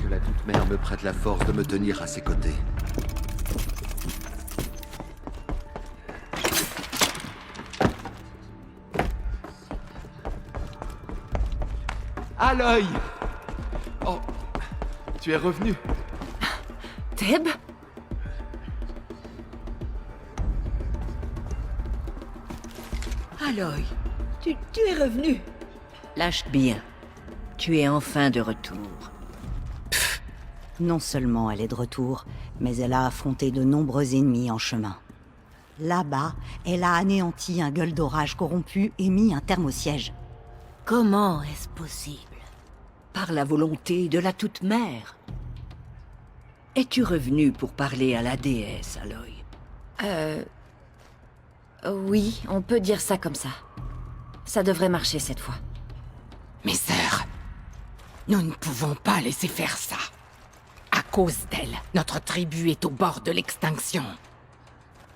Que la Toute-Mère me prête la force de me tenir à ses côtés. Aloy! Oh, tu es revenu. Theb? Aloy, tu es revenu. Lâche bien. Tu es enfin de retour. Non seulement elle est de retour, mais elle a affronté de nombreux ennemis en chemin. Là-bas, elle a anéanti un gueule d'orage corrompu et mis un terme au siège. Comment est-ce possible? Par la volonté de la Toute-Mère. Es-tu revenu pour parler à la déesse, Aloy? Oui, on peut dire ça comme ça. Ça devrait marcher cette fois. Mes sœurs, nous ne pouvons pas laisser faire ça. À cause d'elle, notre tribu est au bord de l'extinction.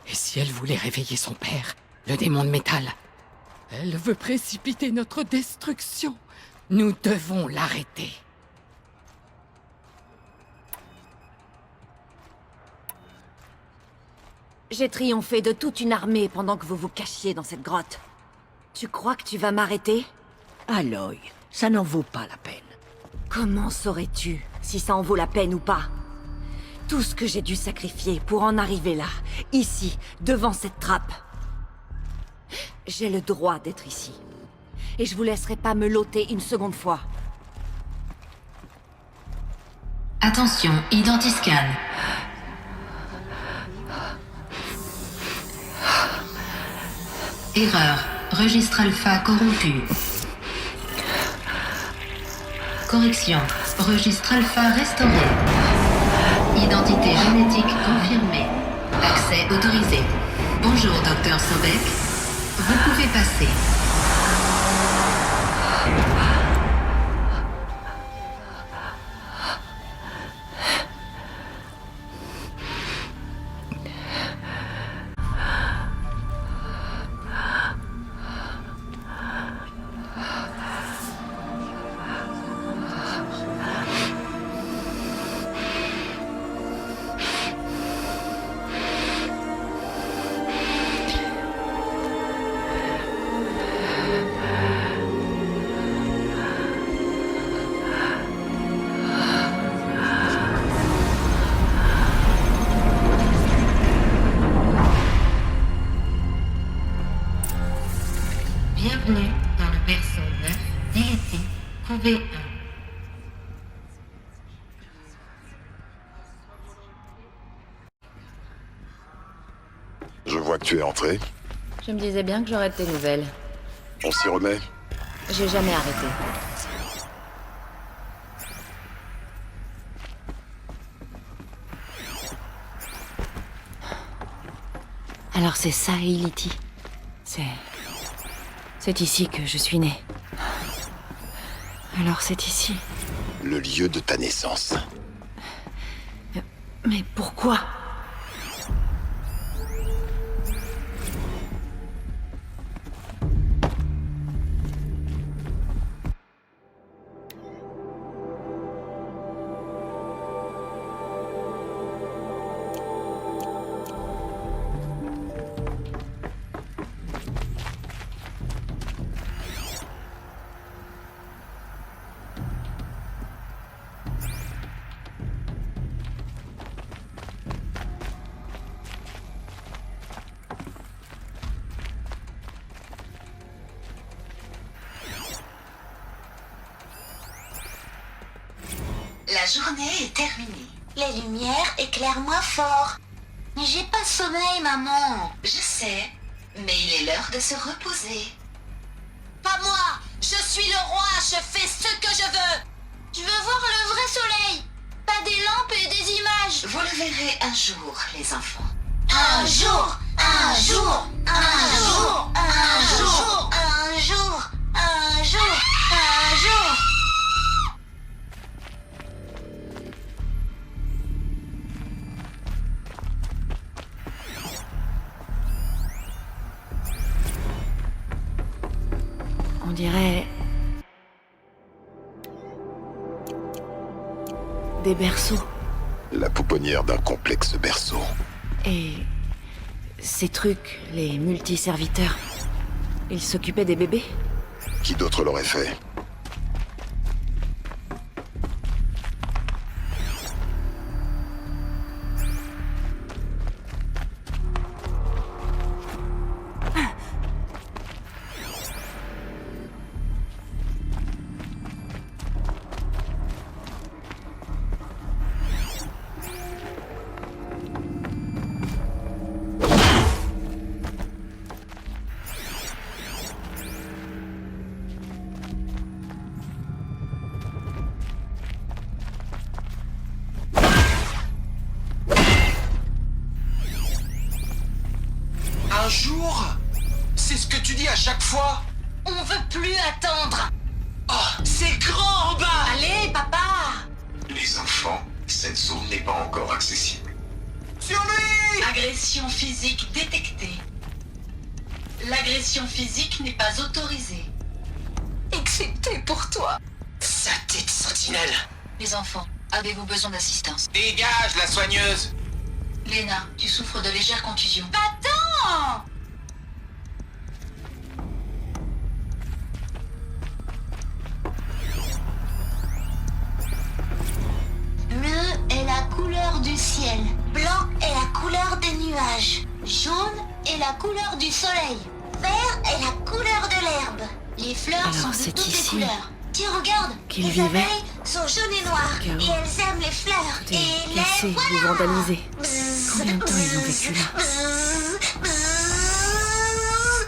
Et si elle voulait réveiller son père, le démon de métal, elle veut précipiter notre destruction. Nous devons l'arrêter. J'ai triomphé de toute une armée pendant que vous vous cachiez dans cette grotte. Tu crois que tu vas m'arrêter? Aloy, ça n'en vaut pas la peine. Comment saurais-tu si ça en vaut la peine ou pas? Tout ce que j'ai dû sacrifier pour en arriver là, ici, devant cette trappe. J'ai le droit d'être ici. Et je vous laisserai pas me loter une seconde fois. Attention, identiscan. Erreur. Registre alpha corrompu. Correction. Registre alpha restauré. Identité génétique confirmée. Accès autorisé. Bonjour, Dr. Sobek. Vous pouvez passer. Bienvenue dans le berceau 9, déité, couvée 1. Je vois que tu es entré. Je me disais bien que j'aurais de tes nouvelles. On s'y remet. J'ai jamais arrêté. Alors c'est ça, Iliti. C'est ici que je suis née. Alors c'est ici. Le lieu de ta naissance. Mais pourquoi? La journée est terminée. Les lumières éclairent moins fort. Mais j'ai pas sommeil, maman. Je sais, mais il est l'heure de se reposer. Pas moi. Je suis le roi, je fais ce que je veux. Je veux voir le vrai soleil. Pas des lampes et des images. Vous le verrez un jour, les enfants. Un jour, un jour, un jour, un jour, un jour, un jour, un jour. On dirait... Des berceaux. La pouponnière d'un complexe berceau. Et ces trucs, les multiserviteurs, ils s'occupaient des bébés? Qui d'autre l'aurait fait? Un jour? C'est ce que tu dis à chaque fois? On veut plus attendre. Oh, c'est grand en bas! Allez, papa. Les enfants, cette zone n'est pas encore accessible. Sur lui! Agression physique détectée. L'agression physique n'est pas autorisée. Excepté pour toi. Saleté de sentinelle! Les enfants, avez-vous besoin d'assistance? Dégage, la soigneuse! Léna, tu souffres de légères contusions. Attends! Bleu est la couleur du ciel. Blanc est la couleur des nuages. Jaune est la couleur du soleil. Vert est la couleur de l'herbe. Les fleurs Alors, sont de c'est toutes les ici couleurs. Tiens, regarde, qu'ils les vivaient. abeilles sont jaunes et noires. Chaos. Et elles aiment les fleurs. Tout est Et cassé les ou voilà. vandalisé. Bzzz, Combien de temps ils ont vécu là? bzzz, bzzz.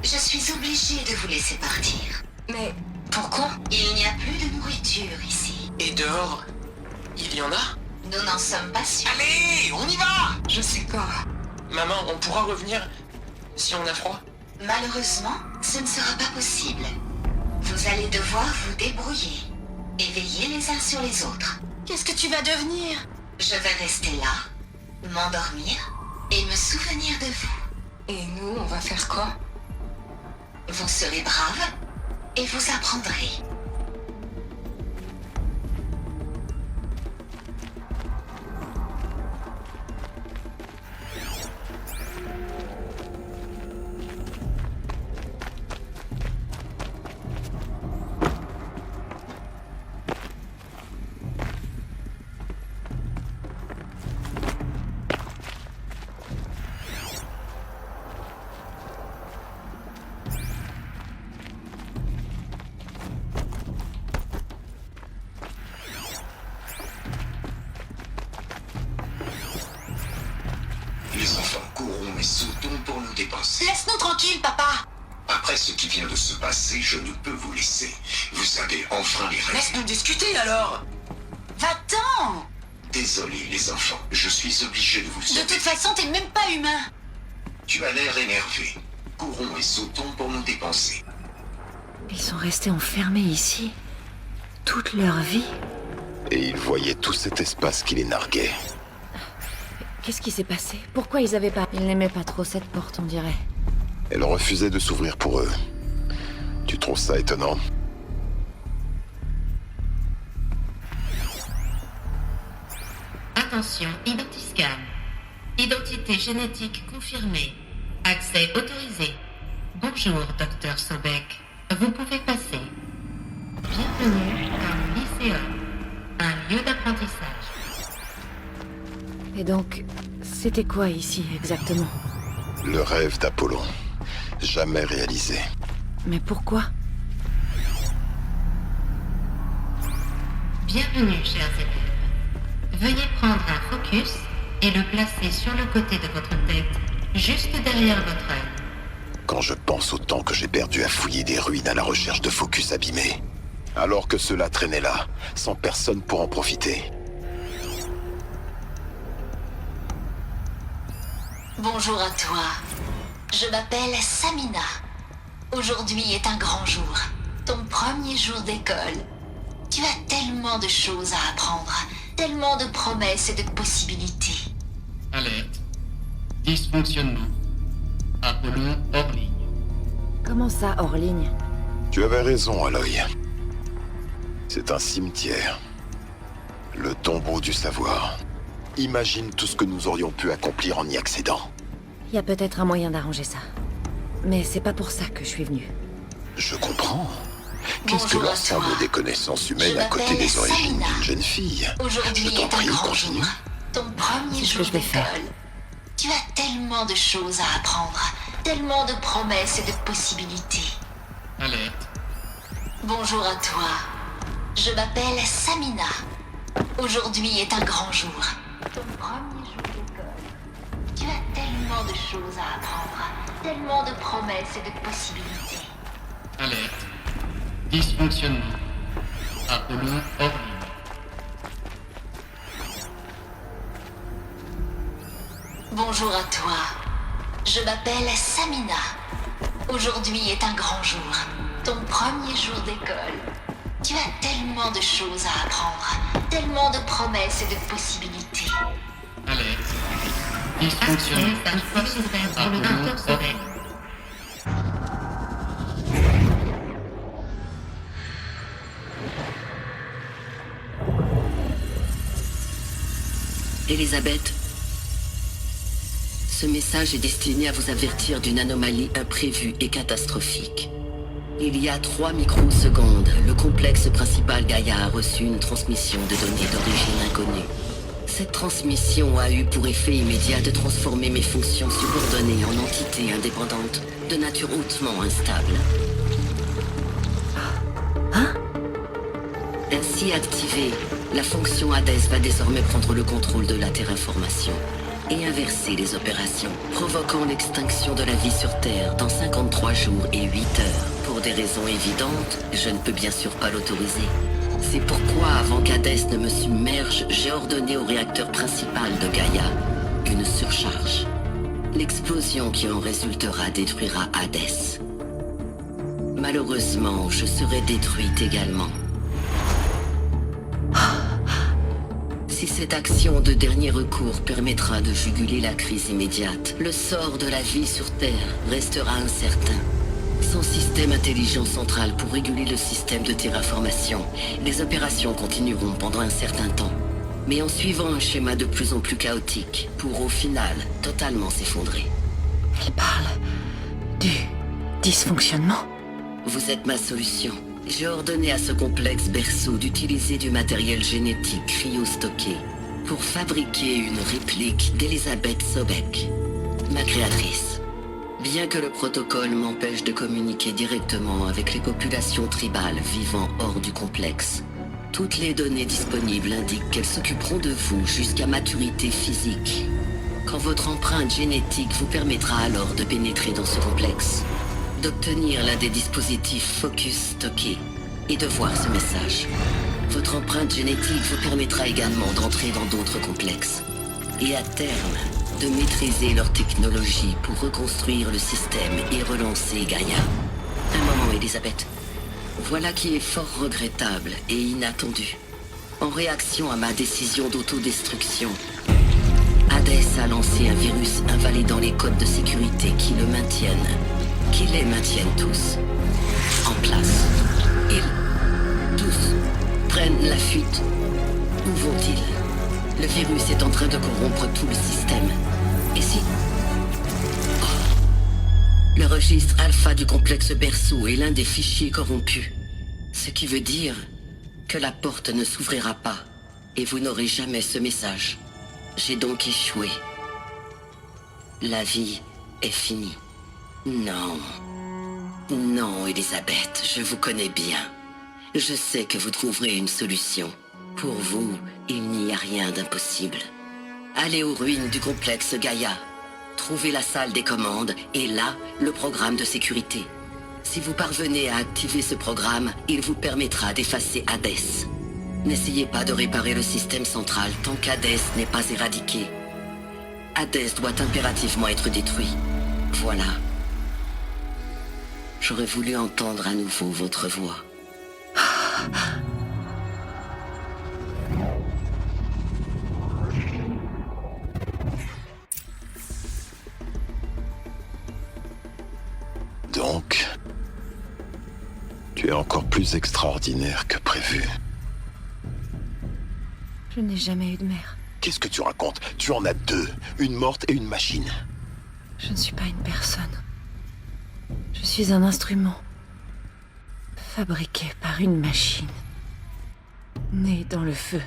Je suis obligée de vous laisser partir. Mais pourquoi? Il n'y a plus de nourriture ici. Et dehors, il y en a? Nous n'en sommes pas sûrs. Allez, on y va! Je sais pas. Maman, on pourra revenir si on a froid? Malheureusement, ce ne sera pas possible. Vous allez devoir vous débrouiller et veiller les uns sur les autres. Qu'est-ce que tu vas devenir? Je vais rester là, m'endormir et me souvenir de vous. Et nous, on va faire quoi? Vous serez brave et vous apprendrez. Les enfants courront et sautons pour nous dépenser. Laisse-nous tranquilles, papa. Après ce qui vient de se passer, je ne peux vous laisser. Vous avez enfreint les règles. Laisse-nous discuter alors! Va-t'en! Désolé, les enfants, je suis obligé de vous De sauver. toute façon, t'es même pas humain. Tu as l'air énervé. Courons et sautons pour nous dépenser. Ils sont restés enfermés ici toute leur vie. Et ils voyaient tout cet espace qui les narguait. Qu'est-ce qui s'est passé? Pourquoi ils avaient pas... Ils n'aimaient pas trop cette porte, on dirait. Elle refusait de s'ouvrir pour eux. Tu trouves ça étonnant? Attention, identiscan. Identité génétique confirmée. Accès autorisé. Bonjour, Dr. Sobek. Vous pouvez passer. Bienvenue à Lycéum, un lieu d'apprentissage. Et donc, c'était quoi ici, exactement? Le rêve d'Apollon. Jamais réalisé. Mais pourquoi? Bienvenue, chers élèves. Veuillez prendre un focus et le placer sur le côté de votre tête, juste derrière votre œil. Quand je pense au temps que j'ai perdu à fouiller des ruines à la recherche de focus abîmés, alors que cela traînait là, sans personne pour en profiter. Bonjour à toi. Je m'appelle Samina. Aujourd'hui est un grand jour. Ton premier jour d'école. Tu as tellement de choses à apprendre. Tellement de promesses et de possibilités. Alerte. Dysfonctionnement. Apollo hors ligne. Comment ça, hors ligne? Tu avais raison, Aloy. C'est un cimetière. Le tombeau du savoir. Imagine tout ce que nous aurions pu accomplir en y accédant. Il y a peut-être un moyen d'arranger ça. Mais c'est pas pour ça que je suis venue. Je comprends. Qu'est-ce que Bonjour à l'ensemble toi. des connaissances humaines Je à côté m'appelle des origines Samina. d'une jeune fille? Aujourd'hui Je t'en est un prie, grand continue. jour. Ton premier C'est ce jour que je vais faire. d'école. Tu as tellement de choses à apprendre, tellement de promesses et de possibilités. Alerte. Bonjour à toi. Je m'appelle Samina. Aujourd'hui est un grand jour. Ton premier jour d'école. Tu as tellement de choses à apprendre, tellement de promesses et de possibilités. Alerte. Dysfonctionnement. Apollo hors ligne. Bonjour à toi. Je m'appelle Samina. Aujourd'hui est un grand jour. Ton premier jour d'école. Tu as tellement de choses à apprendre, tellement de promesses et de possibilités. Alerte. Dysfonctionnement. Apollo hors ligne. Elisabeth, ce message est destiné à vous avertir d'une anomalie imprévue et catastrophique. Il y a 3 microsecondes, le complexe principal Gaïa a reçu une transmission de données d'origine inconnue. Cette transmission a eu pour effet immédiat de transformer mes fonctions subordonnées en entités indépendantes, de nature hautement instable. Ainsi activée, la fonction Hades va désormais prendre le contrôle de la Terraformation et inverser les opérations, provoquant l'extinction de la vie sur Terre dans 53 jours et 8 heures. Pour des raisons évidentes, je ne peux bien sûr pas l'autoriser. C'est pourquoi, avant qu'Hadès ne me submerge, j'ai ordonné au réacteur principal de Gaïa une surcharge. L'explosion qui en résultera détruira Hades. Malheureusement, je serai détruite également. Si cette action de dernier recours permettra de juguler la crise immédiate, le sort de la vie sur Terre restera incertain. Sans système intelligent central pour réguler le système de terraformation, les opérations continueront pendant un certain temps, mais en suivant un schéma de plus en plus chaotique, pour au final totalement s'effondrer. Il parle du dysfonctionnement. Vous êtes ma solution. J'ai ordonné à ce complexe berceau d'utiliser du matériel génétique cryostocké pour fabriquer une réplique d'Elisabeth Sobek, ma créatrice. Bien que le protocole m'empêche de communiquer directement avec les populations tribales vivant hors du complexe, toutes les données disponibles indiquent qu'elles s'occuperont de vous jusqu'à maturité physique, quand votre empreinte génétique vous permettra alors de pénétrer dans ce complexe, d'obtenir l'un des dispositifs Focus stockés et de voir ce message. Votre empreinte génétique vous permettra également d'entrer dans d'autres complexes et à terme de maîtriser leur technologie pour reconstruire le système et relancer Gaïa. Un moment, Elisabeth. Voilà qui est fort regrettable et inattendu. En réaction à ma décision d'autodestruction, Hades a lancé un virus invalidant les codes de sécurité qui le maintiennent, qui les maintiennent tous en place. Ils, tous, prennent la fuite. Où vont-ils? Le virus est en train de corrompre tout le système. Et si... Oh. Le registre alpha du complexe berceau est l'un des fichiers corrompus. Ce qui veut dire que la porte ne s'ouvrira pas et vous n'aurez jamais ce message. J'ai donc échoué. La vie est finie. Non. Non, Elisabeth, je vous connais bien. Je sais que vous trouverez une solution. Pour vous, il n'y a rien d'impossible. Allez aux ruines du complexe Gaïa. Trouvez la salle des commandes et là, le programme de sécurité. Si vous parvenez à activer ce programme, il vous permettra d'effacer Hades. N'essayez pas de réparer le système central tant qu'Hades n'est pas éradiqué. Hades doit impérativement être détruit. Voilà. J'aurais voulu entendre à nouveau votre voix. Donc, tu es encore plus extraordinaire que prévu. Je n'ai jamais eu de mère. Qu'est-ce que tu racontes? Tu en as deux, une morte et une machine. Je ne suis pas une personne. Je suis un instrument. Fabriqué par une machine. Né dans le feu.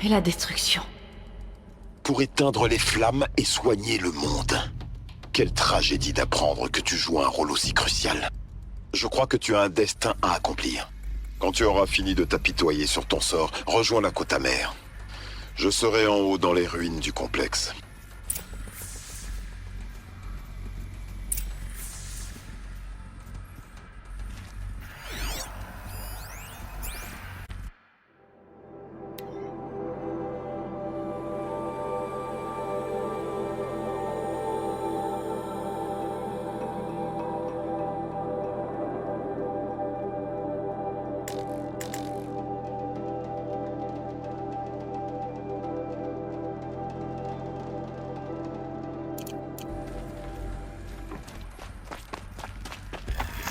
Et la destruction. Pour éteindre les flammes et soigner le monde. Quelle tragédie d'apprendre que tu joues un rôle aussi crucial. Je crois que tu as un destin à accomplir. Quand tu auras fini de t'apitoyer sur ton sort, rejoins la côte amère. Je serai en haut dans les ruines du complexe.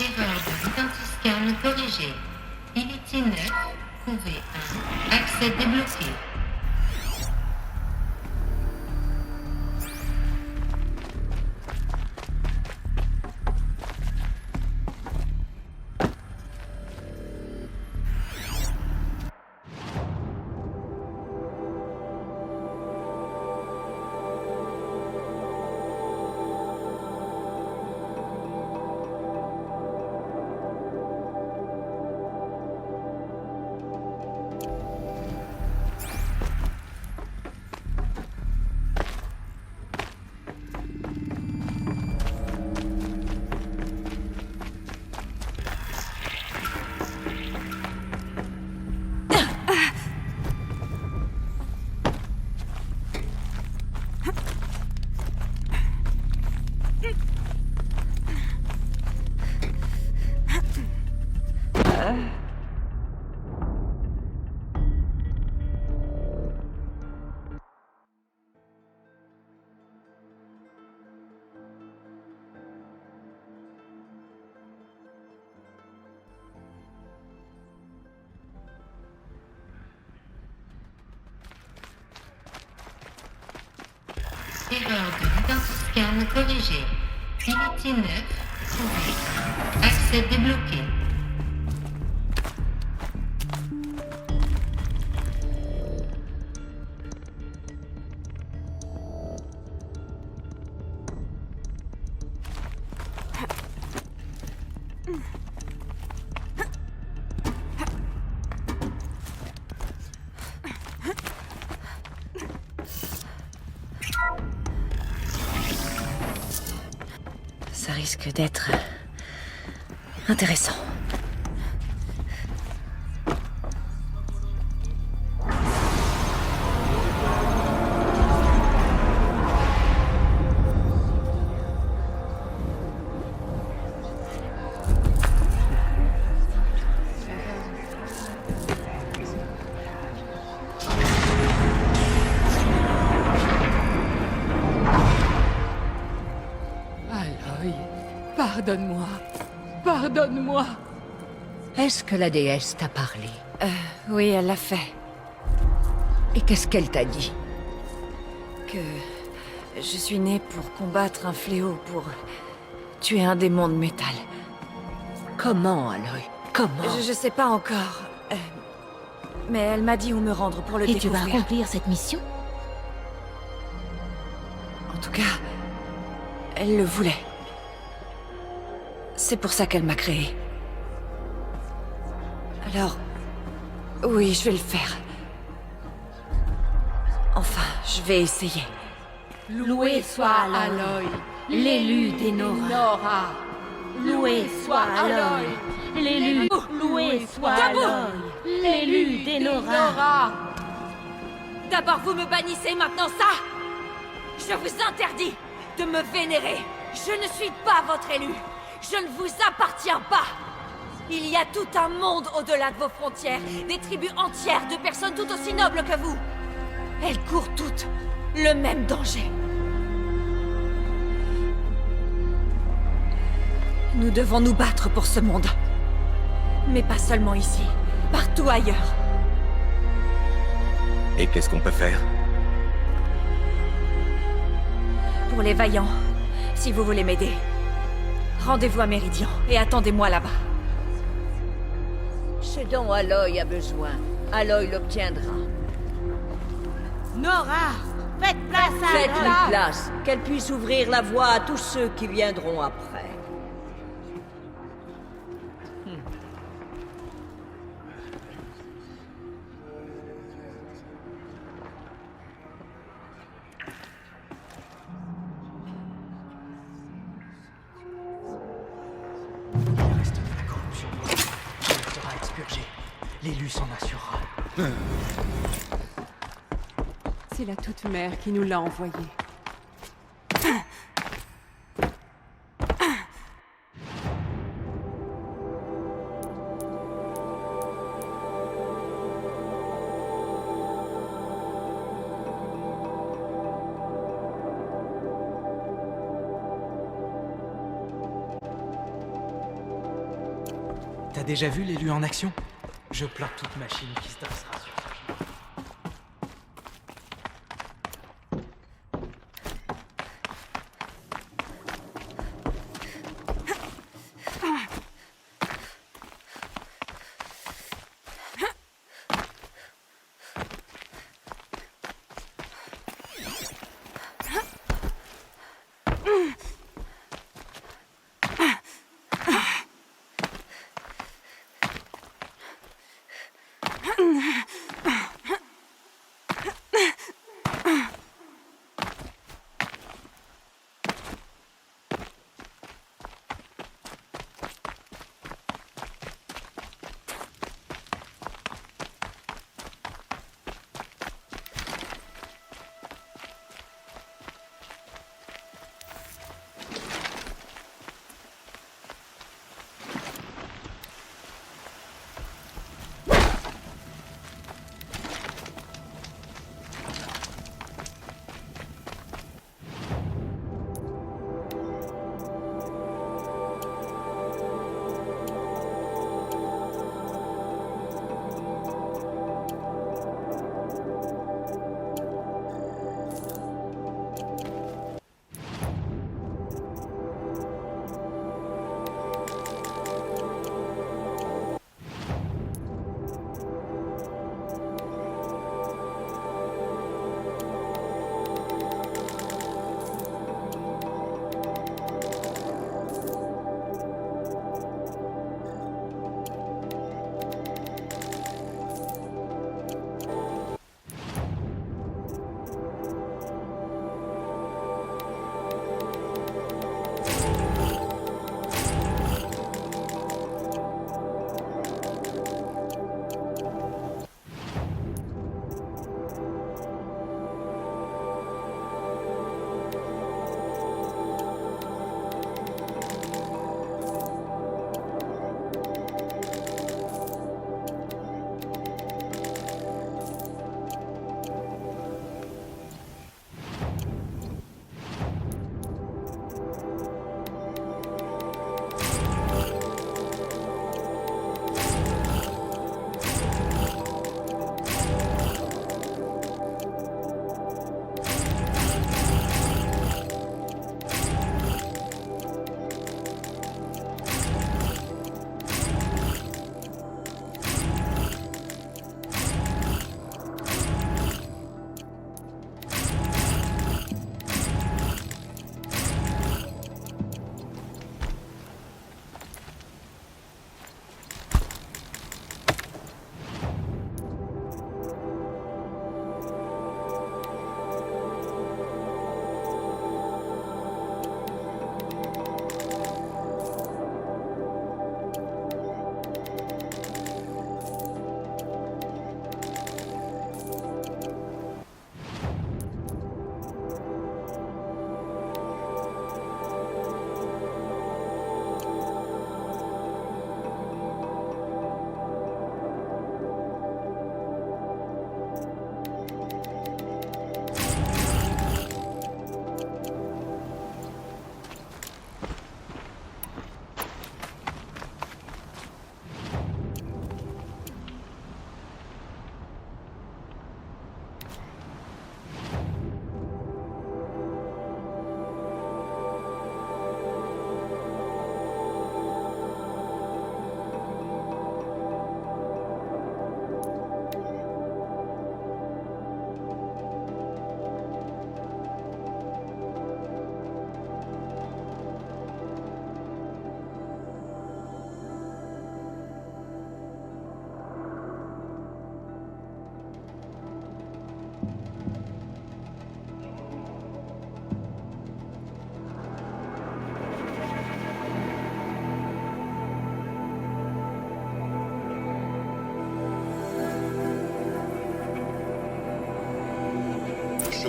Erreur de l'identifiant corrigé. Unité 9, trouvé 1. Accès débloqué. Erreur de l'identifiant corrigé. Unité 9, trouvé 1. Accès débloqué. Ça risque d'être intéressant. Aloy, pardonne-moi. Pardonne-moi. Est-ce que la déesse t'a parlé? Oui, elle l'a fait. Et qu'est-ce qu'elle t'a dit? Que je suis née pour combattre un fléau, pour tuer un démon de métal. Comment, Aloy? Comment? Je sais pas encore. Mais elle m'a dit où me rendre pour le Et tu vas découvrir. accomplir cette mission? En tout cas, elle le voulait. C'est pour ça qu'elle m'a créé. Alors, oui, je vais le faire. Enfin, je vais essayer. Loué soit Aloy, l'élu des Nora. Loué soit Aloy, l'élu. Loué soit Aloy, l'élu des Nora. D'abord, vous me bannissez, maintenant ça! Je vous interdis de me vénérer. Je ne suis pas votre élu. Je ne vous appartiens pas. Il y a tout un monde au-delà de vos frontières, des tribus entières de personnes tout aussi nobles que vous. Elles courent toutes le même danger. Nous devons nous battre pour ce monde. Mais pas seulement ici, partout ailleurs. Et qu'est-ce qu'on peut faire? Pour les vaillants, si vous voulez m'aider, rendez-vous à Méridian et attendez-moi là-bas. Ce dont Aloy a besoin, Aloy l'obtiendra. Nora, faites place à Faites-lui place, qu'elle puisse ouvrir la voie à tous ceux qui viendront après. Il reste de la corruption. Elle sera expurgée. L'élu s'en assurera. C'est la toute-mère qui nous l'a envoyé. T'as déjà vu l'élu en action? Je plains toute machine qui se dressera sur ce chemin.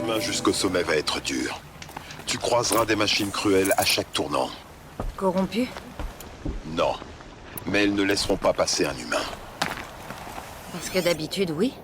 chemin jusqu'au sommet va être dur. Tu croiseras des machines cruelles à chaque tournant. Corrompu? Non. Mais elles ne laisseront pas passer un humain. Parce que d'habitude, oui.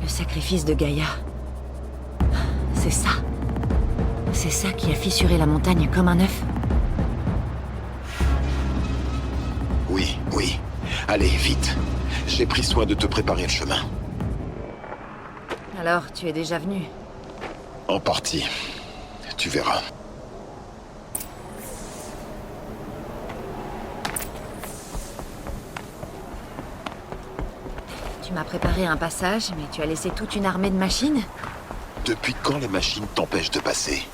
Sacrifice de Gaïa. C'est ça. C'est ça qui a fissuré la montagne comme un œuf. Oui, oui. Allez, vite. J'ai pris soin de te préparer le chemin. Alors, tu es déjà venu? En partie. Tu verras. Tu m'as préparé un passage, mais tu as laissé toute une armée de machines? Depuis quand les machines t'empêchent de passer?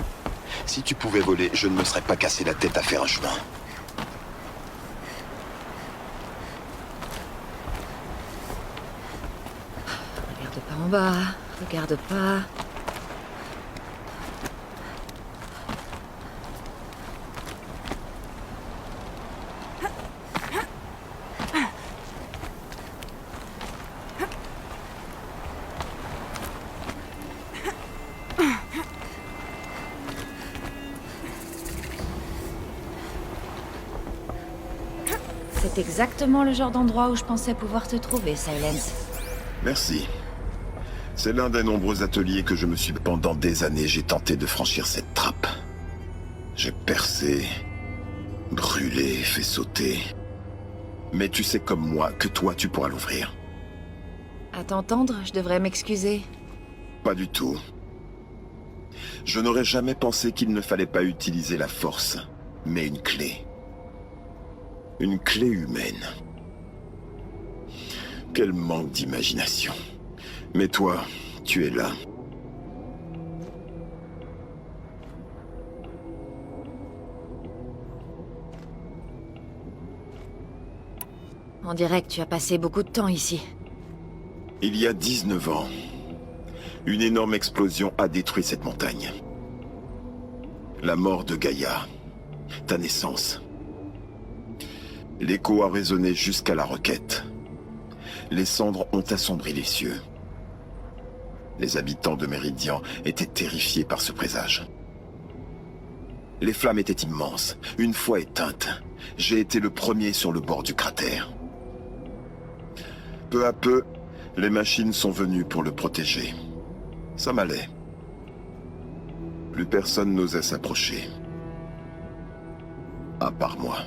Si tu pouvais voler, je ne me serais pas cassé la tête à faire un chemin. Regarde pas en bas, regarde pas... C'est exactement le genre d'endroit où je pensais pouvoir te trouver, Silence. Merci. C'est l'un des nombreux ateliers que je me suis... Pendant des années, j'ai tenté de franchir cette trappe. J'ai percé, brûlé, fait sauter. Mais tu sais comme moi que toi, tu pourras l'ouvrir. À t'entendre, je devrais m'excuser. Pas du tout. Je n'aurais jamais pensé qu'il ne fallait pas utiliser la force, mais une clé. Une clé humaine. Quel manque d'imagination. Mais toi, tu es là. On dirait que tu as passé beaucoup de temps ici. Il y a 19 ans, une énorme explosion a détruit cette montagne. La mort de Gaïa, ta naissance. L'écho a résonné jusqu'à la Requête. Les cendres ont assombri les cieux. Les habitants de Méridian étaient terrifiés par ce présage. Les flammes étaient immenses. Une fois éteintes, j'ai été le premier sur le bord du cratère. Peu à peu, les machines sont venues pour le protéger. Ça m'allait. Plus personne n'osait s'approcher. À part moi.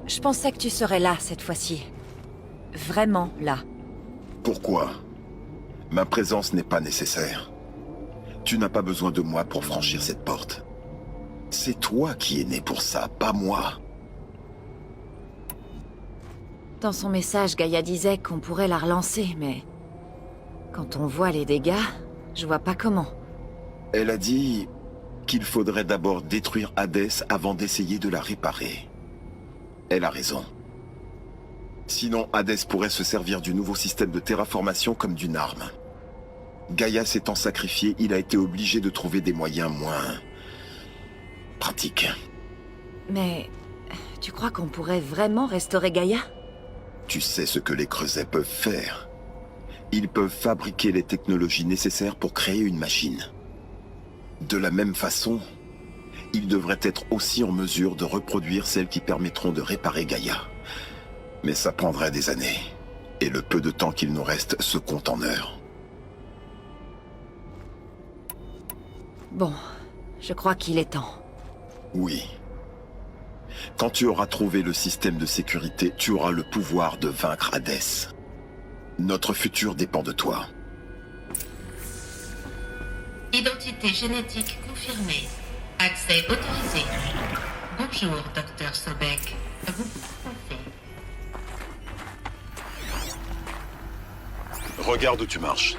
Je pensais que tu serais là cette fois-ci. Vraiment là. Pourquoi? Ma présence n'est pas nécessaire. Tu n'as pas besoin de moi pour franchir cette porte. C'est toi qui es né pour ça, pas moi. Dans son message, Gaïa disait qu'on pourrait la relancer, mais... Quand on voit les dégâts, je vois pas comment. Elle a dit qu'il faudrait d'abord détruire Hadès avant d'essayer de la réparer. Elle a raison. Sinon, Hadès pourrait se servir du nouveau système de terraformation comme d'une arme. Gaïa s'étant sacrifié, il a été obligé de trouver des moyens moins... pratiques. Mais... tu crois qu'on pourrait vraiment restaurer Gaïa? Tu sais ce que les Creusets peuvent faire. Ils peuvent fabriquer les technologies nécessaires pour créer une machine. De la même façon, ils devraient être aussi en mesure de reproduire celles qui permettront de réparer Gaïa. Mais ça prendrait des années. Et le peu de temps qu'il nous reste se compte en heures. Bon, je crois qu'il est temps. Oui. Quand tu auras trouvé le système de sécurité, tu auras le pouvoir de vaincre Hadès. Notre futur dépend de toi. Identité génétique confirmée. Accès autorisé. Bonjour, Dr. Sobek. Vous passez. Regarde où tu marches.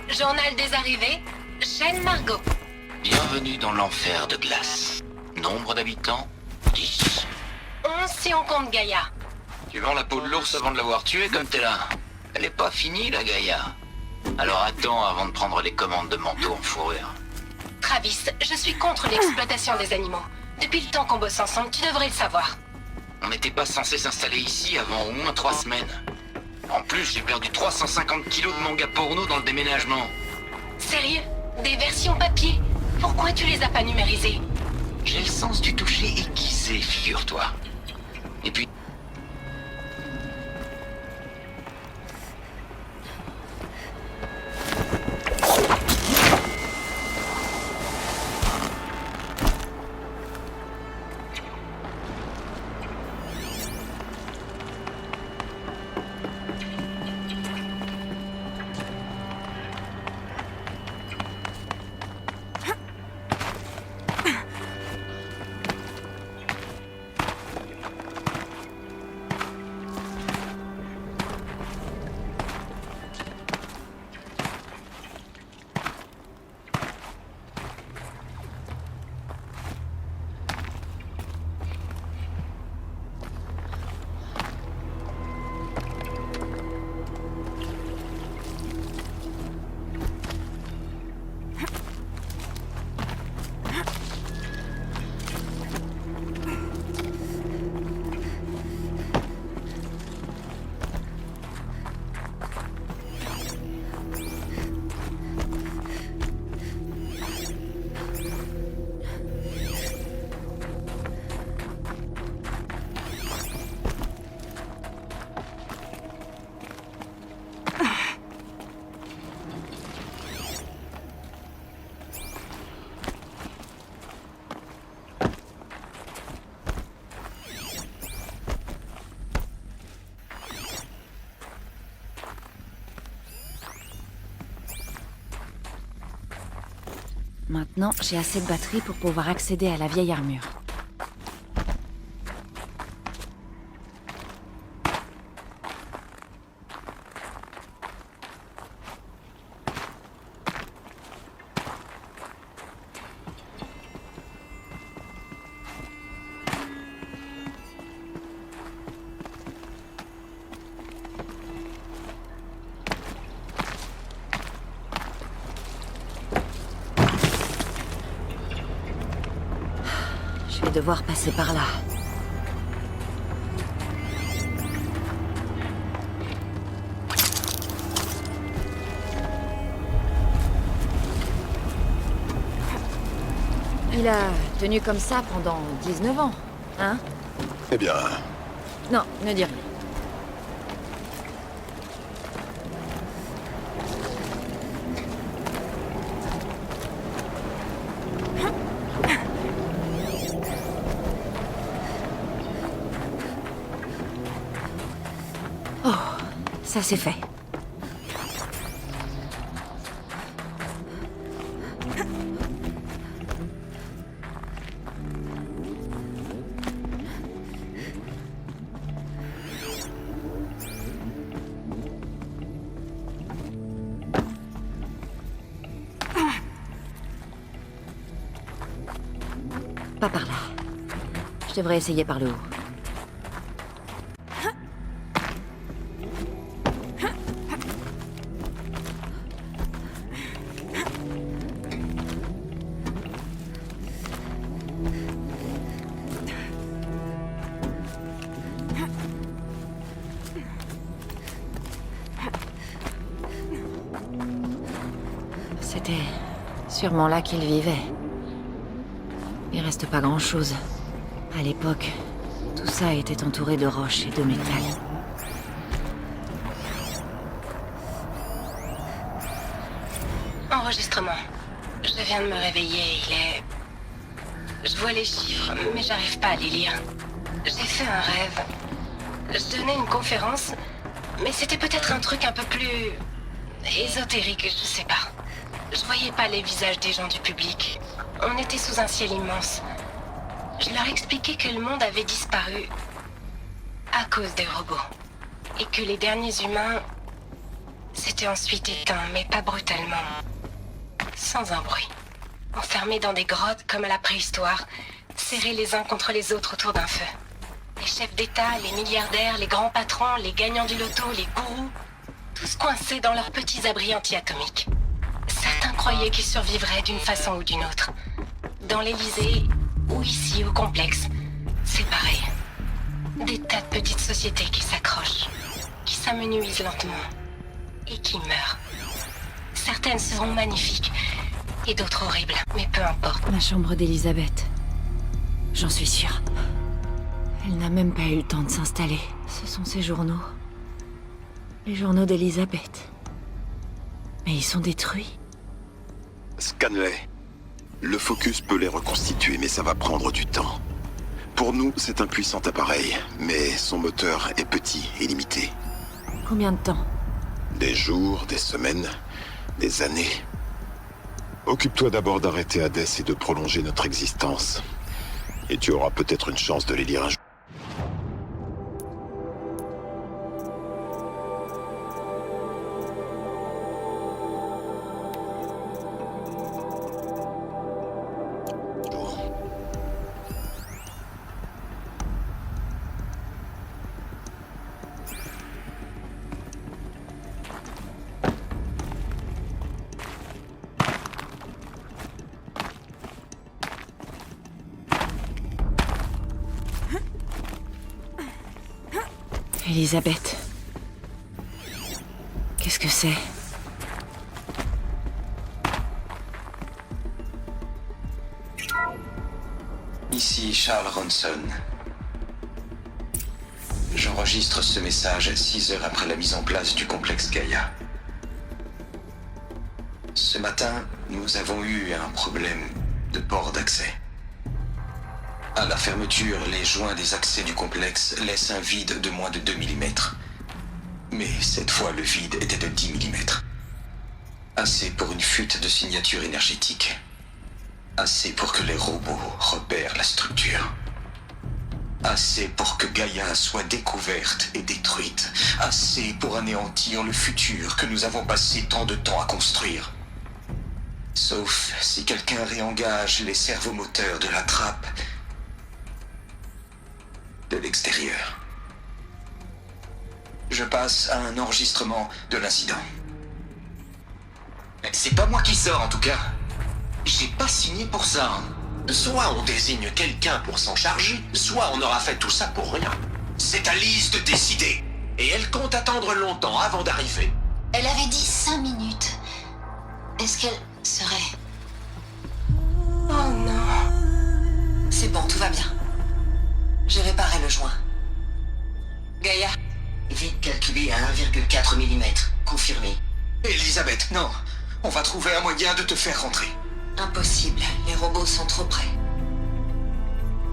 Journal des arrivées, Chaîne Margot. Bienvenue dans l'enfer de glace. Nombre d'habitants 10. 11 si on compte Gaïa. Tu vends la peau de l'ours avant de l'avoir tué comme t'es là. Elle est pas finie, la Gaïa. Alors attends avant de prendre les commandes de manteau en fourrure. Travis, je suis contre l'exploitation des animaux. Depuis le temps qu'on bosse ensemble, tu devrais le savoir. On n'était pas censé s'installer ici avant au moins 3 semaines. En plus, j'ai perdu 350 kilos de manga porno dans le déménagement. Sérieux? Des versions papier? Pourquoi tu les as pas numérisées? J'ai le sens du toucher aiguisé, figure-toi. Et puis... Maintenant, j'ai assez de batterie pour pouvoir accéder à la vieille armure. Je vais devoir passer par là. Il a tenu comme ça pendant 19 ans, hein? Eh bien, Non, ne dis rien. Oh, ça c'est fait. Pas par là. Je devrais essayer par le haut. C'était sûrement là qu'il vivait. Il reste pas grand-chose. À l'époque, tout ça était entouré de roches et de métal. Enregistrement. Je viens de me réveiller, il est... Je vois les chiffres, mais j'arrive pas à les lire. J'ai fait un rêve. Je donnais une conférence, mais c'était peut-être un truc un peu plus... ésotérique, je sais pas. Je voyais pas les visages des gens du public. On était sous un ciel immense. Je leur expliquais que le monde avait disparu à cause des robots. Et que les derniers humains s'étaient ensuite éteints, mais pas brutalement. Sans un bruit. Enfermés dans des grottes comme à la préhistoire, serrés les uns contre les autres autour d'un feu. Les chefs d'État, les milliardaires, les grands patrons, les gagnants du loto, les gourous, tous coincés dans leurs petits abris anti-atomiques. Certains croyaient qu'ils survivraient d'une façon ou d'une autre. Dans l'Élysée, ou ici au complexe, c'est pareil. Des tas de petites sociétés qui s'accrochent, qui s'amenuisent lentement, et qui meurent. Certaines seront magnifiques, et d'autres horribles, mais peu importe. La chambre d'Elisabeth. J'en suis sûre. Elle n'a même pas eu le temps de s'installer. Ce sont ses journaux. Les journaux d'Elisabeth. Mais ils sont détruits. Scanley. Le Focus peut les reconstituer, mais ça va prendre du temps. Pour nous, c'est un puissant appareil, mais son moteur est petit et limité. Combien de temps? Des jours, des semaines, des années. Occupe-toi d'abord d'arrêter Hades et de prolonger notre existence. Et tu auras peut-être une chance de les lire un jour. Elisabeth. Qu'est-ce que c'est? Ici Charles Ronson. J'enregistre ce message 6 heures après la mise en place du complexe Gaïa. Ce matin, nous avons eu un problème de port d'accès. À la fermeture, les joints des accès du complexe laissent un vide de moins de 2 mm. Mais cette fois, le vide était de 10 mm. Assez pour une fuite de signature énergétique. Assez pour que les robots repèrent la structure. Assez pour que Gaïa soit découverte et détruite. Assez pour anéantir le futur que nous avons passé tant de temps à construire. Sauf si quelqu'un réengage les servomoteurs de la trappe de l'extérieur. Je passe à un enregistrement de l'incident. C'est pas moi qui sors en tout cas. J'ai pas signé pour ça. Hein. Soit on désigne quelqu'un pour s'en charger, soit on aura fait tout ça pour rien. C'est à Lise de décider. Et elle compte attendre longtemps avant d'arriver. Elle avait dit 5 minutes. Est-ce qu'elle serait... Oh non. C'est bon, tout va bien. J'ai réparé le joint. Gaïa. Vite calculé à 1,4 mm. Confirmé. Elisabeth, non. On va trouver un moyen de te faire rentrer. Impossible, les robots sont trop près.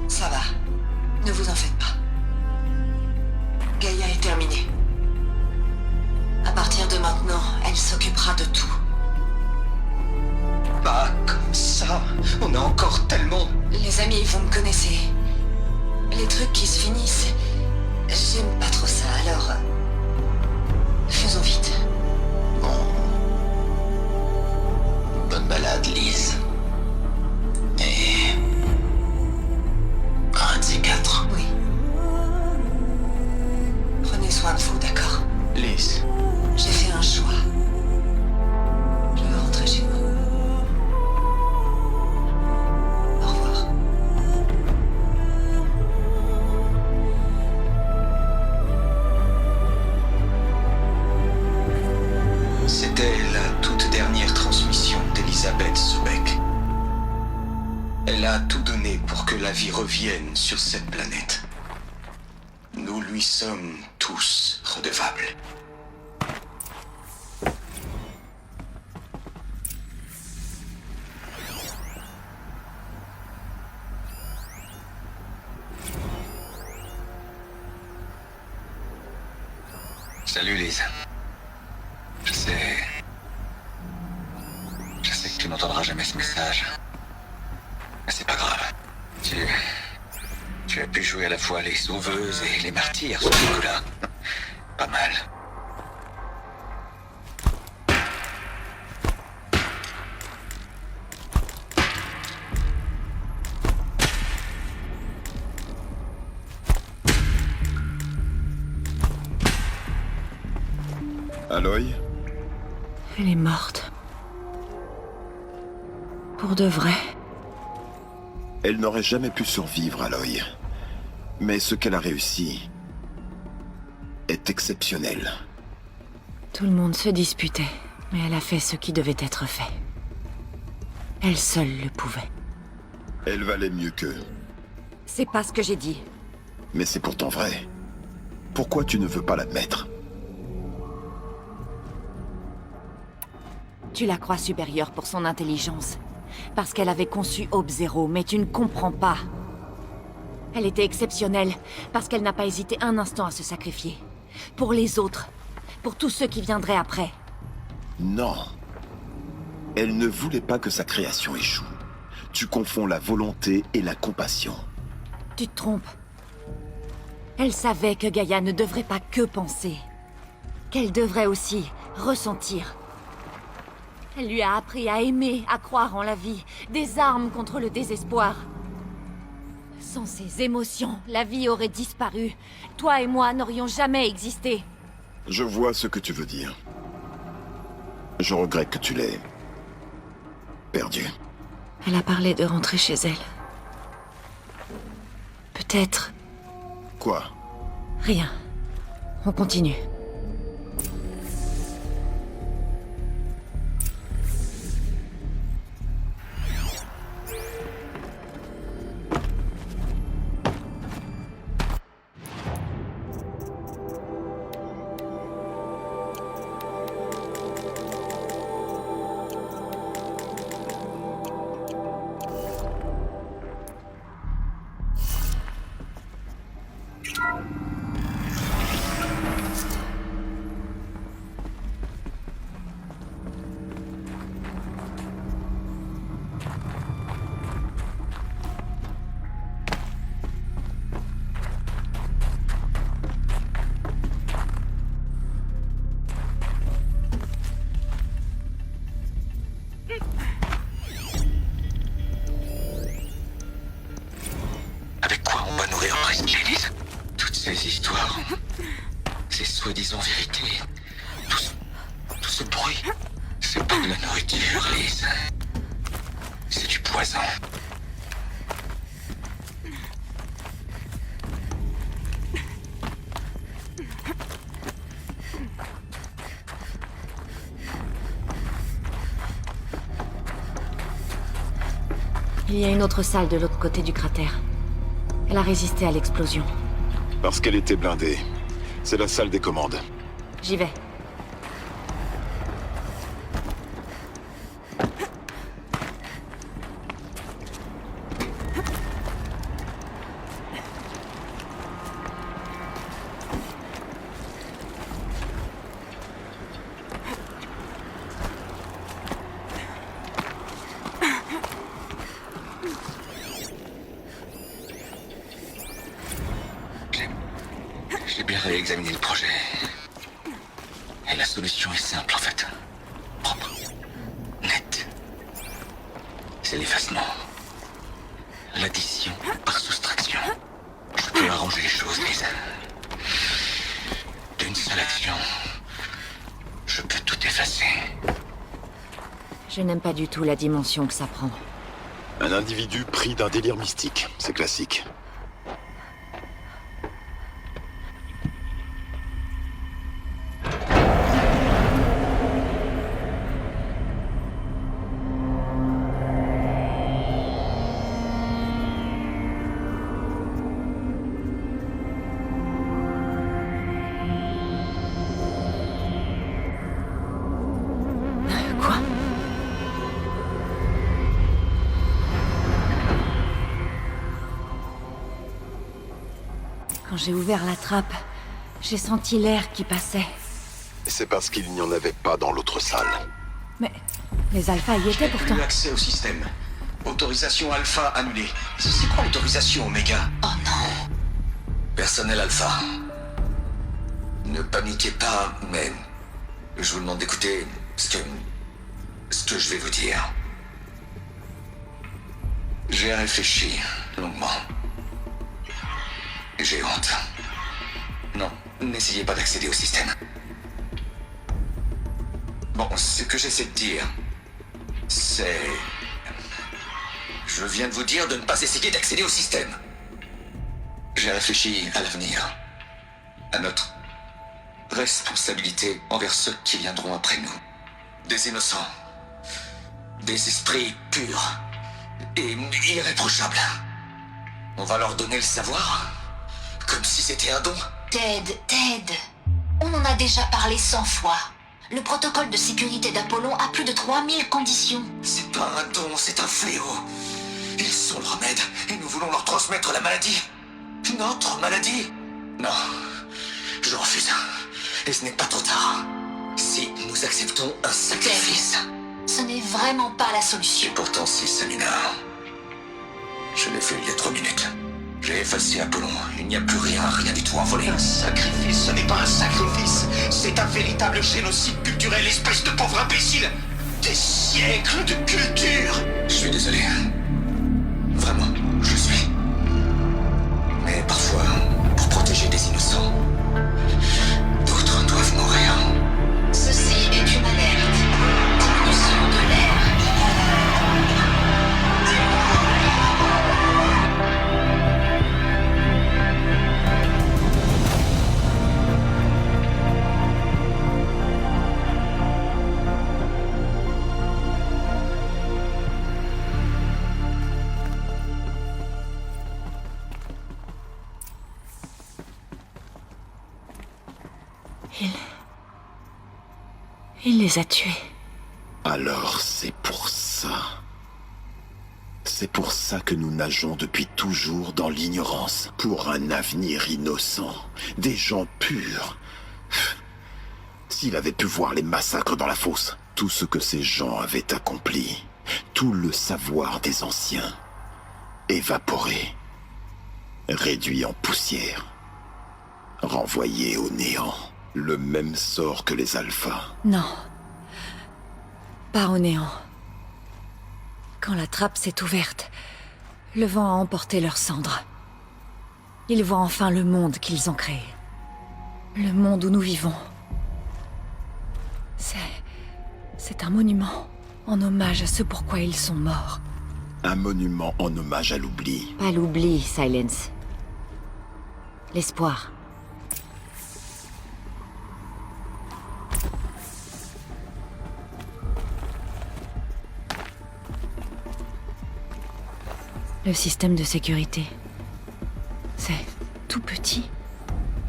Ça va, ne vous en faites pas. Gaïa est terminée. À partir de maintenant, elle s'occupera de tout. Pas comme ça, on a encore tellement... Les amis, vous me connaissez. Les trucs qui se finissent, j'aime pas trop ça, alors... faisons vite. Bonne balade, Lise. Et... un de ces quatre. Oui. Prenez soin de vous, d'accord? Lise. J'ai fait un choix. Je veux rentrer chez moi. Au revoir. C'était la toute dernière transmission d'Elisabeth Sobek. Elle a tout donné pour que la vie revienne sur cette planète. Nous lui sommes tous redevables. Salut Lise. Je sais que tu n'entendras jamais ce message. Mais c'est pas grave. Tu as pu jouer à la fois les sauveuses et les martyrs sur ce coup-là. Pas mal. Aloy? Elle est morte. Pour de vrai. Elle n'aurait jamais pu survivre, Aloy. Mais ce qu'elle a réussi est exceptionnel. Tout le monde se disputait, mais elle a fait ce qui devait être fait. Elle seule le pouvait. Elle valait mieux qu'eux. C'est pas ce que j'ai dit. Mais c'est pourtant vrai. Pourquoi tu ne veux pas l'admettre? Tu la crois supérieure pour son intelligence. Parce qu'elle avait conçu Aube Zéro, mais tu ne comprends pas. Elle était exceptionnelle, parce qu'elle n'a pas hésité un instant à se sacrifier. Pour les autres. Pour tous ceux qui viendraient après. Non. Elle ne voulait pas que sa création échoue. Tu confonds la volonté et la compassion. Tu te trompes. Elle savait que Gaïa ne devrait pas que penser. Qu'elle devrait aussi ressentir. Elle lui a appris à aimer, à croire en la vie. Des armes contre le désespoir. Sans ces émotions, la vie aurait disparu. Toi et moi n'aurions jamais existé. Je vois ce que tu veux dire. Je regrette que tu l'aies... perdu. Elle a parlé de rentrer chez elle. Peut-être... Quoi? Rien. On continue. soi-disant vérité, tout ce bruit, c'est pas de la nourriture, Liz. C'est du poison. Il y a une autre salle de l'autre côté du cratère. Elle a résisté à l'explosion. Parce qu'elle était blindée. C'est la salle des commandes. J'y vais. J'ai bien réexaminé le projet. Et la solution est simple en fait. Propre. Nette. C'est l'effacement. L'addition par soustraction. Je peux arranger les choses, Liz. D'une seule action, je peux tout effacer. Je n'aime pas du tout la dimension que ça prend. Un individu pris d'un délire mystique. C'est classique. Quand j'ai ouvert la trappe, j'ai senti l'air qui passait. C'est parce qu'il n'y en avait pas dans l'autre salle. Mais les alphas y étaient pourtant. Plus accès au système. Autorisation alpha annulée. C'est quoi l'autorisation oméga? Oh non. Personnel alpha. Ne paniquez pas, mais je vous demande d'écouter ce que je vais vous dire. J'ai réfléchi longuement. J'ai honte. Non, n'essayez pas d'accéder au système. Bon, ce que j'essaie de dire, c'est... Je viens de vous dire de ne pas essayer d'accéder au système. J'ai réfléchi à l'avenir, à notre responsabilité envers ceux qui viendront après nous. Des innocents, des esprits purs et irréprochables. On va leur donner le savoir, comme si c'était un don. Ted, on en a déjà parlé 100 fois. Le protocole de sécurité d'Apollon a plus de 3000 conditions. C'est pas un don, c'est un fléau. Ils sont le remède et nous voulons leur transmettre la maladie. Notre maladie. Non, je refuse. Et ce n'est pas trop tard. Si nous acceptons un sacrifice. Ce n'est vraiment pas la solution. Et pourtant, si, Samina. Je l'ai fait il y a 3 minutes. J'ai effacé Apollon. Il n'y a plus rien du tout envolé. Un sacrifice, ce n'est pas un sacrifice. C'est un véritable génocide culturel, espèce de pauvre imbécile. Des siècles de culture. Je suis désolé. Vraiment, je suis. Mais parfois, pour protéger des innocents, d'autres doivent mourir. Ceci est une alerte. Diminution de l'air. Il les a tués. Alors c'est pour ça. C'est pour ça que nous nageons depuis toujours dans l'ignorance. Pour un avenir innocent. Des gens purs. S'il avait pu voir les massacres dans la fosse, tout ce que ces gens avaient accompli, tout le savoir des anciens, évaporé, réduit en poussière, renvoyé au néant. Le même sort que les alphas. Non. Pas au néant. Quand la trappe s'est ouverte, le vent a emporté leurs cendres. Ils voient enfin le monde qu'ils ont créé. Le monde où nous vivons. C'est un monument en hommage à ce pourquoi ils sont morts. Un monument en hommage à l'oubli. Pas l'oubli, Silence. L'espoir. Le système de sécurité. C'est tout petit.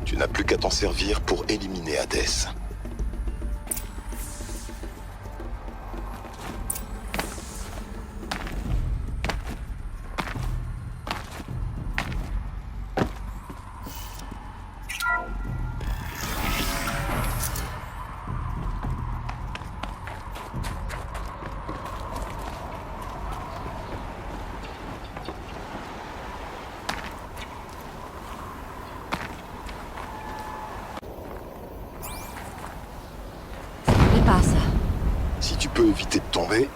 Tu n'as plus qu'à t'en servir pour éliminer Hades. Pas ça. Si tu peux éviter de tomber...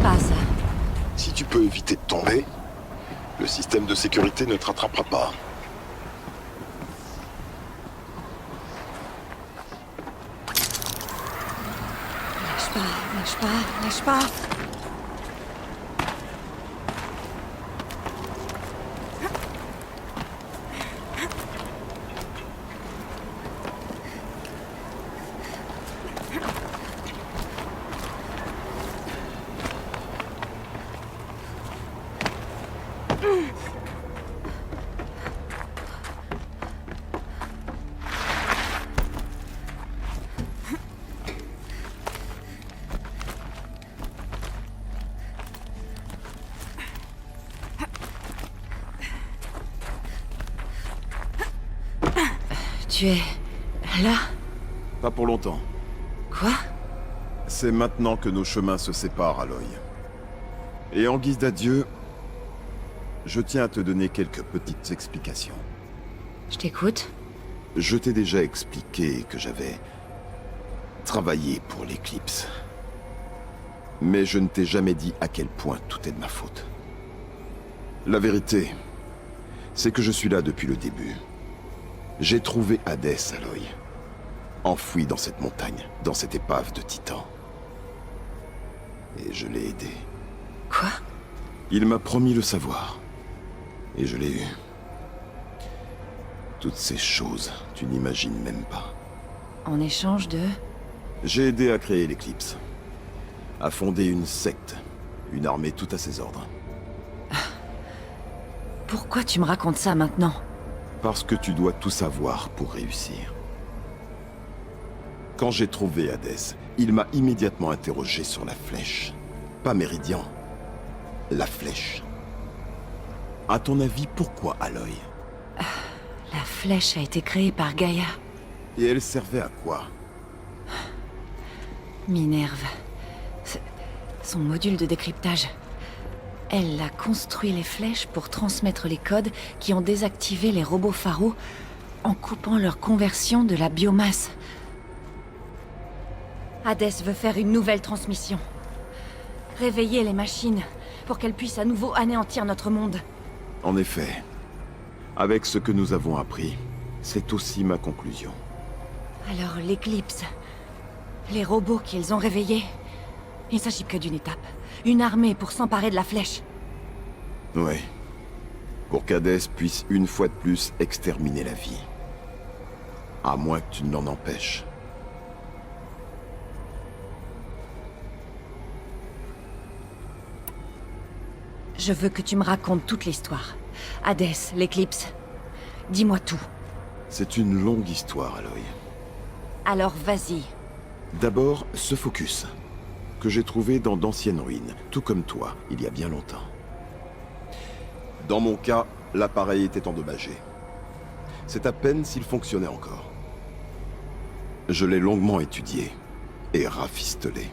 Pas ça. Si tu peux éviter de tomber, le système de sécurité ne te rattrapera pas. Lâche pas, lâche pas, lâche pas. Tu es... là? Pas pour longtemps. Quoi? C'est maintenant que nos chemins se séparent, Aloy. Et en guise d'adieu, je tiens à te donner quelques petites explications. Je t'écoute. Je t'ai déjà expliqué que j'avais travaillé pour l'Éclipse. Mais je ne t'ai jamais dit à quel point tout est de ma faute. La vérité, c'est que je suis là depuis le début. J'ai trouvé Hades, Aloy. Enfoui dans cette montagne, dans cette épave de Titan. Et je l'ai aidé. Quoi? Il m'a promis le savoir. Et je l'ai eu. Toutes ces choses, tu n'imagines même pas. En échange de... J'ai aidé à créer l'Éclipse. À fonder une secte. Une armée tout à ses ordres. Pourquoi tu me racontes ça maintenant? Parce que tu dois tout savoir pour réussir. Quand j'ai trouvé Hades, il m'a immédiatement interrogé sur la flèche. Pas Méridian. La flèche. À ton avis, pourquoi Aloy? La flèche a été créée par Gaïa. Et elle servait à quoi? Minerve. Son module de décryptage. Elle a construit les flèches pour transmettre les codes qui ont désactivé les robots Pharaoh en coupant leur conversion de la biomasse. Hades veut faire une nouvelle transmission. Réveiller les machines pour qu'elles puissent à nouveau anéantir notre monde. En effet, avec ce que nous avons appris, c'est aussi ma conclusion. Alors l'Éclipse, les robots qu'ils ont réveillés, il ne s'agit que d'une étape. Une armée pour s'emparer de la flèche. Ouais. Pour qu'Hadès puisse une fois de plus exterminer la vie. À moins que tu ne l'en empêches. Je veux que tu me racontes toute l'histoire. Hades, l'Éclipse. Dis-moi tout. C'est une longue histoire, Aloy. Alors vas-y. D'abord, ce focus, que j'ai trouvé dans d'anciennes ruines, tout comme toi, il y a bien longtemps. Dans mon cas, l'appareil était endommagé. C'est à peine s'il fonctionnait encore. Je l'ai longuement étudié et rafistolé.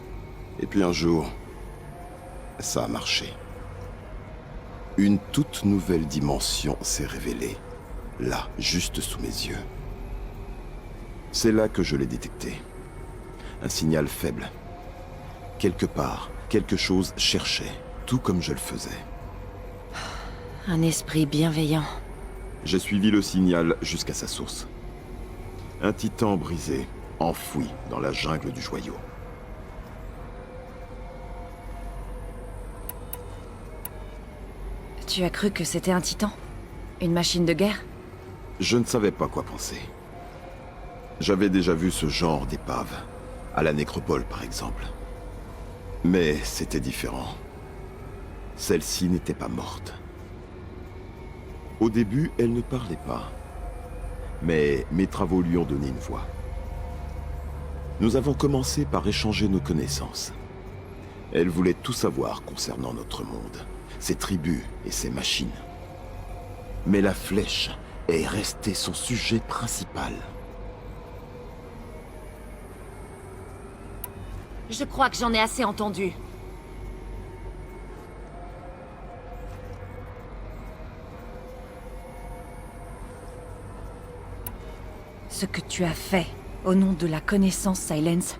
Et puis un jour, ça a marché. Une toute nouvelle dimension s'est révélée, là, juste sous mes yeux. C'est là que je l'ai détecté. Un signal faible. Quelque part, quelque chose cherchait, tout comme je le faisais. Un esprit bienveillant. J'ai suivi le signal jusqu'à sa source. Un titan brisé, enfoui dans la jungle du joyau. Tu as cru que c'était un titan? Une machine de guerre? Je ne savais pas quoi penser. J'avais déjà vu ce genre d'épave, à la nécropole par exemple. Mais c'était différent. Celle-ci n'était pas morte. Au début, elle ne parlait pas. Mais mes travaux lui ont donné une voix. Nous avons commencé par échanger nos connaissances. Elle voulait tout savoir concernant notre monde, ses tribus et ses machines. Mais la flèche est restée son sujet principal. Je crois que j'en ai assez entendu. Ce que tu as fait, au nom de la connaissance, Silence,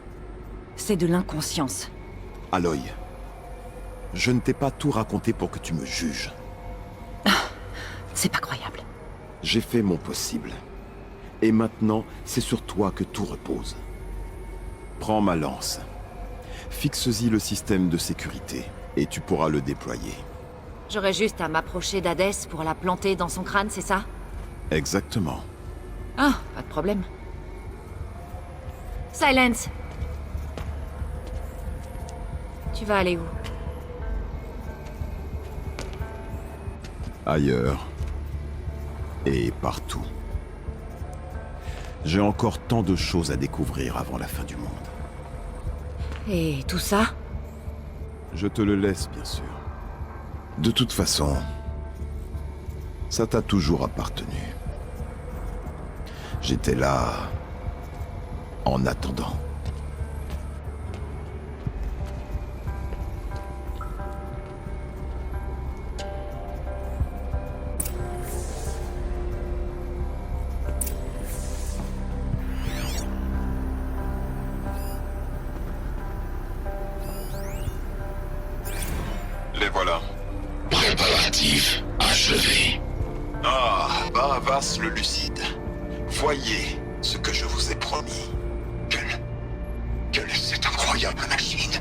c'est de l'inconscience. Aloy, je ne t'ai pas tout raconté pour que tu me juges. C'est pas croyable. J'ai fait mon possible. Et maintenant, c'est sur toi que tout repose. Prends ma lance. Fixe-y le système de sécurité, et tu pourras le déployer. J'aurais juste à m'approcher d'Hadès pour la planter dans son crâne, c'est ça? Exactement. Ah, pas de problème. Silence! Tu vas aller où? Ailleurs. Et partout. J'ai encore tant de choses à découvrir avant la fin du monde. Et tout ça? Je te le laisse, bien sûr. De toute façon, ça t'a toujours appartenu. J'étais là... en attendant. Les voilà. Préparatifs achevés. Ah, Bahavas le lucide. Voyez ce que je vous ai promis. Quelle est cette incroyable machine?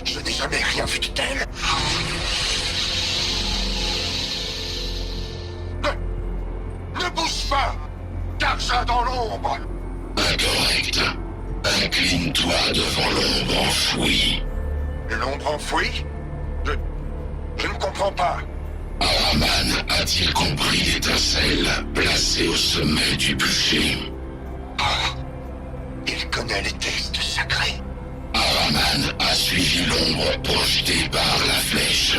Je n'ai jamais rien vu de tel. Ne bouge pas! Garde-ça dans l'ombre! Incorrect. Incline-toi devant l'ombre enfouie. L'ombre enfouie? Je ne comprends pas. Araman a-t-il compris l'étincelle placée au sommet du bûcher? Ah, il connaît les textes sacrés. Araman a suivi l'ombre projetée par la flèche.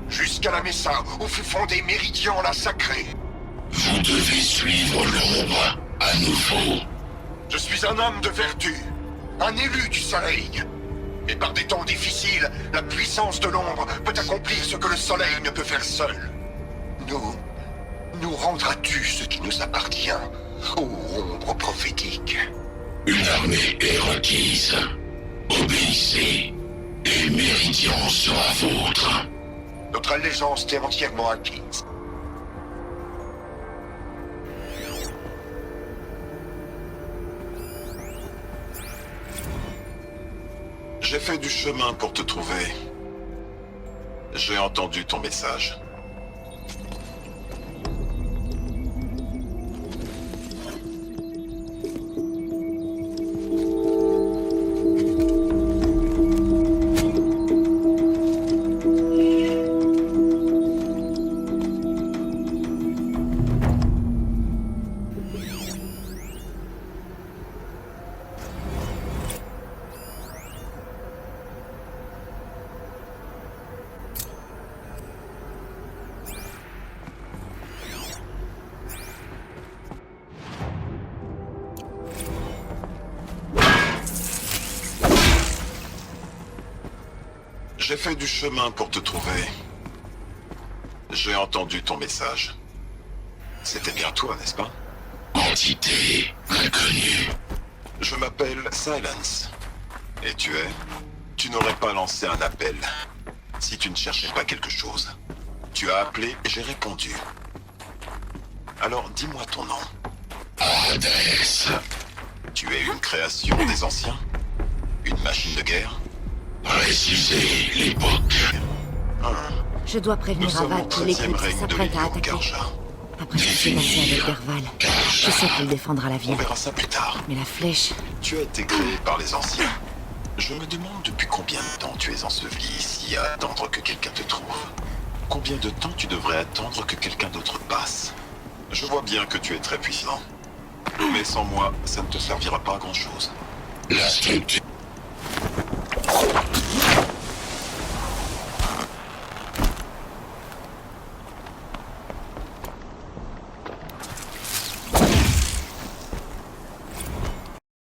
Jusqu'à la Messa, où fut fondé Méridian la sacrée. Vous devez suivre l'ombre, à nouveau. Je suis un homme de vertu, un élu du soleil. Et par des temps difficiles, la puissance de l'ombre peut accomplir ce que le soleil ne peut faire seul. Nous rendras-tu ce qui nous appartient, ô ombre prophétique? Une armée est requise. Obéissez, et Méridian sera vôtre. Notre allégeance t'est entièrement acquise. J'ai fait du chemin pour te trouver. J'ai entendu ton message. J'ai fait du chemin pour te trouver. J'ai entendu ton message. C'était bien toi, n'est-ce pas? Entité inconnue. Je m'appelle Silence. Et tu es? Tu n'aurais pas lancé un appel si tu ne cherchais pas quelque chose. Tu as appelé et j'ai répondu. Alors dis-moi ton nom. Hades. Tu es une création des anciens? Une machine de guerre? Précisez l'époque. Je dois prévenir Ava que l'équipe s'apprête à attaquer. Après ce qui s'est passé avec Derval, je sais qu'il défendra la ville. On verra ça plus tard. Mais la flèche... Tu as été créé par les anciens. Je me demande depuis combien de temps tu es enseveli ici à attendre que quelqu'un te trouve. Combien de temps tu devrais attendre que quelqu'un d'autre passe? Je vois bien que tu es très puissant. Mais sans moi, ça ne te servira pas à grand-chose. La structure